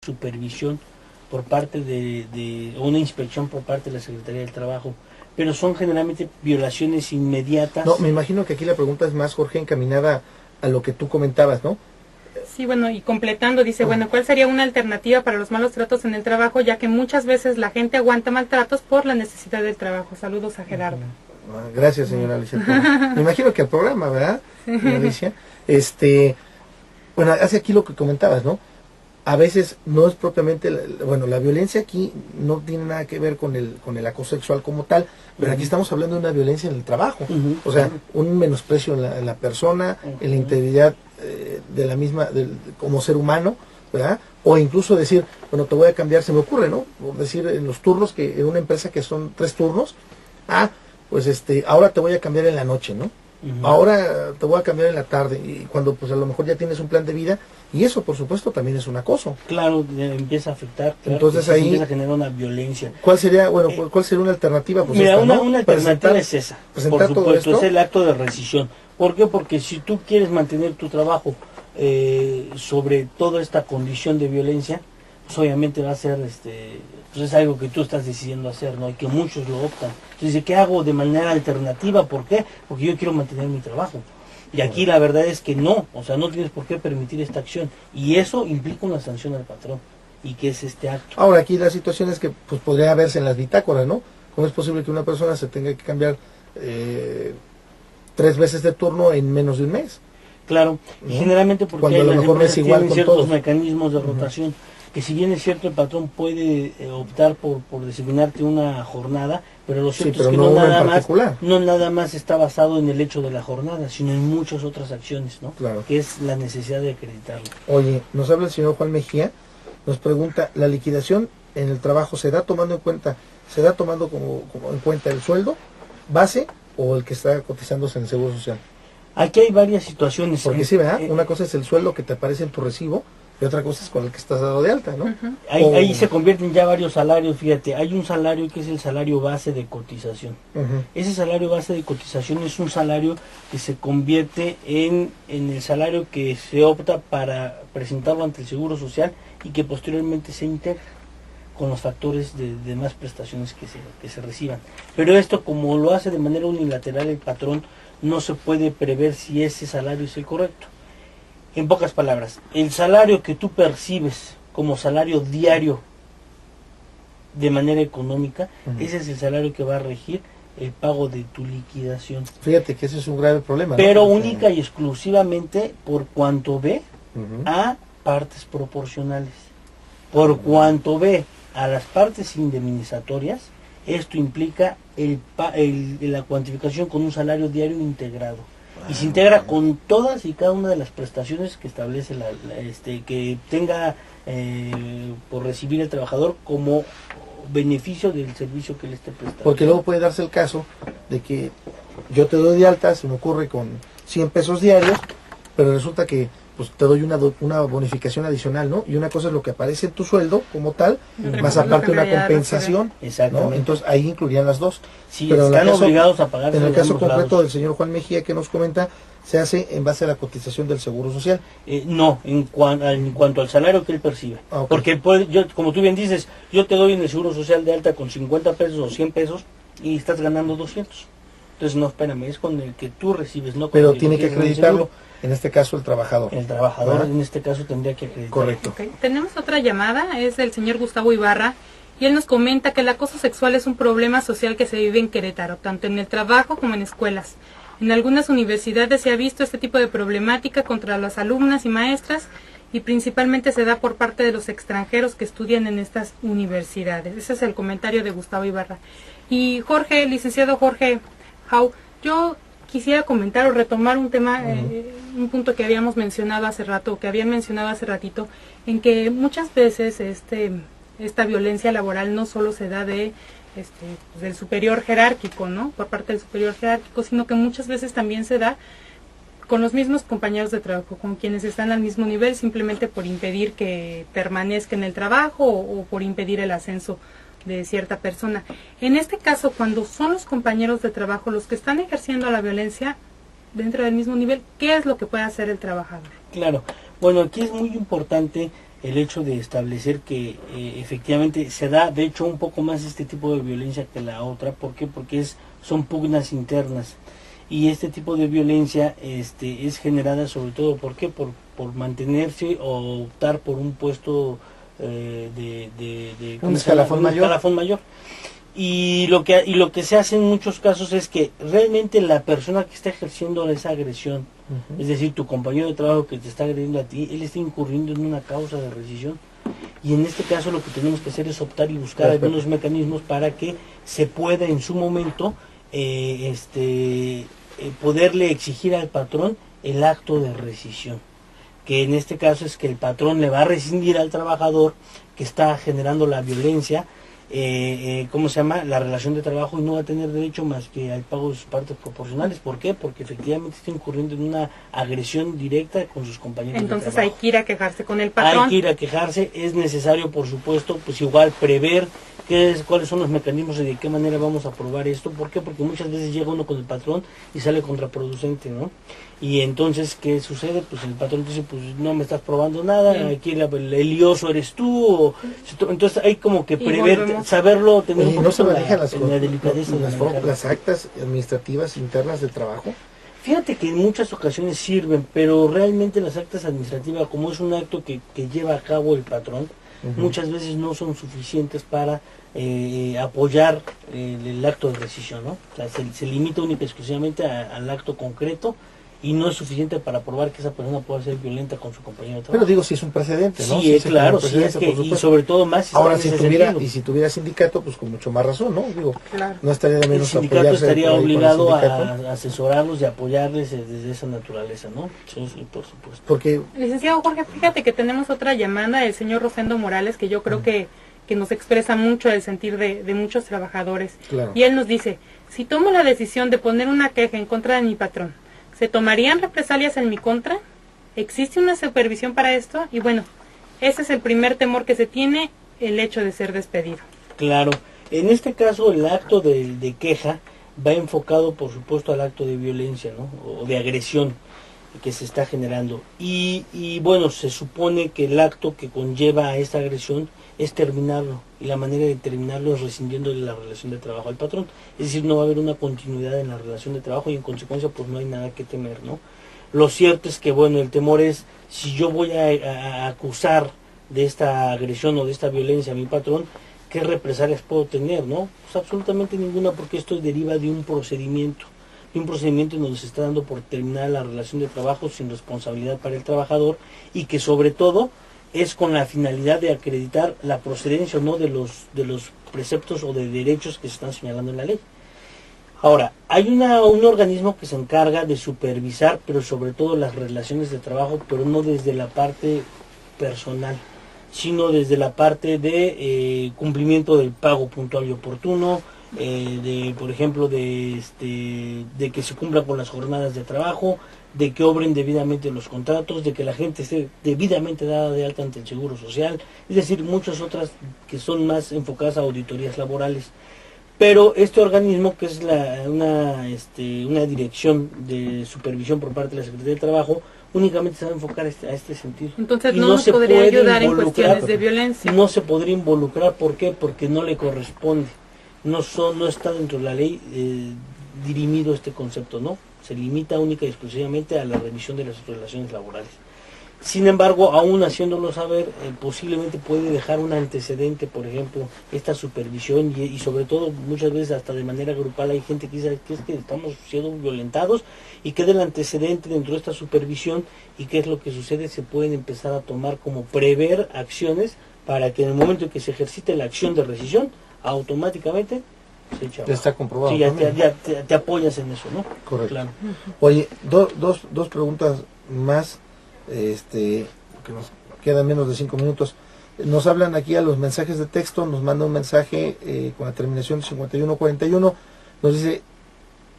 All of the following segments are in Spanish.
supervisión por parte o una inspección por parte de la Secretaría del Trabajo, pero son generalmente violaciones inmediatas. No, me imagino que aquí la pregunta es más, Jorge, encaminada a lo que tú comentabas, ¿no? Sí, bueno, y completando, dice, bueno, ¿cuál sería una alternativa para los malos tratos en el trabajo? Ya que muchas veces la gente aguanta maltratos por la necesidad del trabajo. Saludos a Gerardo. Gracias, señora Alicia. Me imagino que el programa, ¿verdad, Alicia? Bueno, hace aquí lo que comentabas, ¿no? A veces no es propiamente, la violencia aquí no tiene nada que ver con el acoso sexual como tal, pero aquí estamos hablando de una violencia en el trabajo, o sea, un menosprecio en la persona, en la integridad de la misma, como ser humano, ¿verdad? O incluso decir, bueno, te voy a cambiar, se me ocurre, ¿no? Por decir, en los turnos, que en una empresa que son 3 turnos, pues ahora te voy a cambiar en la noche, ¿no? Ahora te voy a cambiar en la tarde, y cuando pues a lo mejor ya tienes un plan de vida, y eso por supuesto también es un acoso. Claro, empieza a afectar, entonces ahí empieza a generar una violencia. ¿Cuál sería una alternativa? Pues mira, esta, una alternativa es esa, por supuesto, es el acto de rescisión. ¿Por qué? Porque si tú quieres mantener tu trabajo sobre toda esta condición de violencia, pues obviamente va a ser pues es algo que tú estás decidiendo hacer, ¿no? Y que muchos lo optan. Entonces, ¿qué hago de manera alternativa? ¿Por qué? Porque yo quiero mantener mi trabajo. Y aquí la verdad es que no, o sea, no tienes por qué permitir esta acción. Y eso implica una sanción al patrón. ¿Y qué es este acto? Ahora, aquí la situación es que pues podría verse en las bitácoras, ¿no? ¿Cómo es posible que una persona se tenga que cambiar 3 veces de turno en menos de un mes? Claro, ¿no? Generalmente porque cuando a lo mejor no es igual tienen con ciertos todos. mecanismos de rotación, que si bien es cierto el patrón puede optar por designarte una jornada, pero lo cierto es que no nada más está basado en el hecho de la jornada, sino en muchas otras acciones, ¿no? Claro. Que es la necesidad de acreditarlo. Oye, nos habla el señor Juan Mejía, nos pregunta, ¿la liquidación en el trabajo se da tomando en cuenta como en cuenta el sueldo base o el que está cotizándose en el Seguro Social? Aquí hay varias situaciones. Porque sí, ¿verdad? Una cosa es el sueldo que te aparece en tu recibo y otra cosa es con el que estás dado de alta, ¿no? Ahí se convierten ya varios salarios, fíjate, hay un salario que es el salario base de cotización. Ese salario base de cotización es un salario que se convierte en el salario que se opta para presentarlo ante el Seguro Social y que posteriormente se integra con los factores de demás prestaciones que se reciban. Pero esto, como lo hace de manera unilateral el patrón, no se puede prever si ese salario es el correcto. En pocas palabras, el salario que tú percibes como salario diario de manera económica, ese es el salario que va a regir el pago de tu liquidación. Fíjate que ese es un grave problema, pero ¿no? Única y exclusivamente por cuanto ve a partes proporcionales. Por cuanto ve a las partes indemnizatorias, esto implica la cuantificación con un salario diario integrado. Y se integra con todas y cada una de las prestaciones que establece que tenga por recibir el trabajador como beneficio del servicio que le esté prestando. Porque luego puede darse el caso de que yo te doy de alta, se me ocurre con 100 pesos diarios, pero resulta que pues te doy una bonificación adicional, ¿no? Y una cosa es lo que aparece en tu sueldo como tal, más aparte una compensación, ¿no? Entonces ahí incluirían las dos. Sí, pero están obligados a pagar. En el caso concreto del señor Juan Mejía que nos comenta, se hace en base a la cotización del Seguro Social. No, en cuanto al salario que él percibe. Porque como tú bien dices, yo te doy en el Seguro Social de alta con 50 pesos o 100 pesos y estás ganando 200. Entonces, no, espérame, es con el que tú recibes, no con pero el que tiene que acreditarlo. En este caso el trabajador. El trabajador en este caso tendría que acreditar. Correcto. Okay. Tenemos otra llamada, es del señor Gustavo Ibarra, y él nos comenta que el acoso sexual es un problema social que se vive en Querétaro, tanto en el trabajo como en escuelas. En algunas universidades se ha visto este tipo de problemática contra las alumnas y maestras, y principalmente se da por parte de los extranjeros que estudian en estas universidades. Ese es el comentario de Gustavo Ibarra. Y Jorge, licenciado Jorge Jau, yo quisiera comentar o retomar un tema, un punto que habíamos mencionado hace rato, que habían mencionado hace ratito, en que muchas veces esta violencia laboral no solo se da del superior jerárquico, ¿no? Por parte del superior jerárquico, sino que muchas veces también se da con los mismos compañeros de trabajo, con quienes están al mismo nivel, simplemente por impedir que permanezca en el trabajo o por impedir el ascenso de cierta persona. En este caso, cuando son los compañeros de trabajo los que están ejerciendo la violencia dentro del mismo nivel, ¿qué es lo que puede hacer el trabajador? Claro, bueno, aquí es muy importante el hecho de establecer que efectivamente se da, de hecho, un poco más este tipo de violencia que la otra. ¿Por qué? Porque son pugnas internas. Y este tipo de violencia es generada sobre todo, ¿por qué? Por mantenerse o optar por un puesto un escalafón mayor. Y lo que se hace en muchos casos es que realmente la persona que está ejerciendo esa agresión, es decir, tu compañero de trabajo que te está agrediendo a ti, él está incurriendo en una causa de rescisión. Y en este caso lo que tenemos que hacer es optar y buscar algunos mecanismos para que se pueda en su momento poderle exigir al patrón el acto de rescisión, que en este caso es que el patrón le va a rescindir al trabajador que está generando la violencia, la relación de trabajo, y no va a tener derecho más que al pago de sus partes proporcionales. ¿Por qué? Porque efectivamente está incurriendo en una agresión directa con sus compañeros Entonces de trabajo. hay que ir a quejarse con el patrón. Hay que ir a quejarse. Es necesario, por supuesto, pues igual prever cuáles son los mecanismos y de qué manera vamos a aprobar esto. ¿Por qué? Porque muchas veces llega uno con el patrón y sale contraproducente, ¿no? Y entonces, ¿qué sucede? Pues el patrón dice, pues no me estás probando nada, aquí el lioso eres tú. Entonces hay como que prever, saberlo, tener un poco la delicadeza. Las actas administrativas internas de trabajo. Fíjate que en muchas ocasiones sirven, pero realmente las actas administrativas, como es un acto que lleva a cabo el patrón, muchas veces no son suficientes para apoyar el acto de rescisión, ¿no? O sea, se limita única y exclusivamente al acto concreto, y no es suficiente para probar que esa persona pueda ser violenta con su compañero de trabajo. Pero digo, si es un precedente, ¿no? Sí, claro, sí, es que, y sobre todo más si ahora si tuviera sindicato, pues con mucho más razón, ¿no? Digo, claro. No estaría de menos el sindicato estaría obligado a asesorarlos y apoyarles desde esa naturaleza, ¿no? Sí, por supuesto. Porque, licenciado Jorge, fíjate que tenemos otra llamada del señor Rosendo Morales, que yo creo que nos expresa mucho el sentir de muchos trabajadores. Claro. Y él nos dice, si tomo la decisión de poner una queja en contra de mi patrón, ¿se tomarían represalias en mi contra? ¿Existe una supervisión para esto? Y bueno, ese es el primer temor que se tiene, el hecho de ser despedido. Claro, en este caso el acto de queja va enfocado, por supuesto, al acto de violencia, ¿no? O de agresión que se está generando. Y bueno, se supone que el acto que conlleva a esta agresión es terminarlo, y la manera de terminarlo es rescindiendo la relación de trabajo al patrón. Es decir, no va a haber una continuidad en la relación de trabajo y en consecuencia pues no hay nada que temer, ¿no? Lo cierto es que, bueno, el temor es, si yo voy a acusar de esta agresión o de esta violencia a mi patrón, ¿qué represalias puedo tener, no? Pues absolutamente ninguna, porque esto deriva de un procedimiento en donde se está dando por terminar la relación de trabajo sin responsabilidad para el trabajador, y que sobre todo es con la finalidad de acreditar la procedencia o no de los preceptos o de derechos que se están señalando en la ley. Ahora, hay un organismo que se encarga de supervisar, pero sobre todo las relaciones de trabajo, pero no desde la parte personal, sino desde la parte de cumplimiento del pago puntual y oportuno, por ejemplo, de que se cumpla con las jornadas de trabajo, de que obren debidamente los contratos, de que la gente esté debidamente dada de alta ante el Seguro Social, es decir, muchas otras que son más enfocadas a auditorías laborales. Pero este organismo, que es una dirección de supervisión por parte de la Secretaría de Trabajo, únicamente se va a enfocar a este sentido. Entonces no nos podría ayudar en cuestiones de violencia. No se podría involucrar, ¿por qué? Porque no le corresponde. No está dentro de la ley dirimido este concepto, ¿no? Se limita única y exclusivamente a la revisión de las relaciones laborales. Sin embargo, aún haciéndolo saber, posiblemente puede dejar un antecedente, por ejemplo, esta supervisión, y sobre todo muchas veces hasta de manera grupal hay gente que dice que es que estamos siendo violentados, y queda el antecedente dentro de esta supervisión, y qué es lo que sucede, se pueden empezar a tomar como prever acciones para que en el momento en que se ejercite la acción de rescisión, automáticamente se echa abajo. Ya está comprobado. Sí, te apoyas en eso, ¿no? Correcto. Claro. Oye, dos preguntas más, que nos quedan menos de 5 minutos. Nos hablan aquí a los mensajes de texto, nos manda un mensaje con la terminación de 5141, nos dice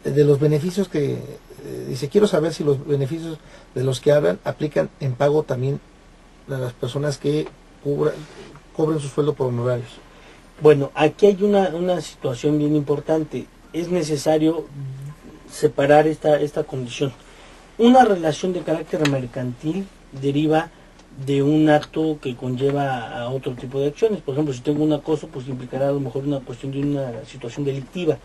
de los beneficios que, dice, quiero saber si los beneficios de los que hablan aplican en pago también a las personas que cobren su sueldo por honorarios. Bueno, aquí hay una situación bien importante. Es necesario separar esta condición. Una relación de carácter mercantil deriva de un acto que conlleva a otro tipo de acciones. Por ejemplo, si tengo un acoso, pues implicará a lo mejor una cuestión de una situación delictiva.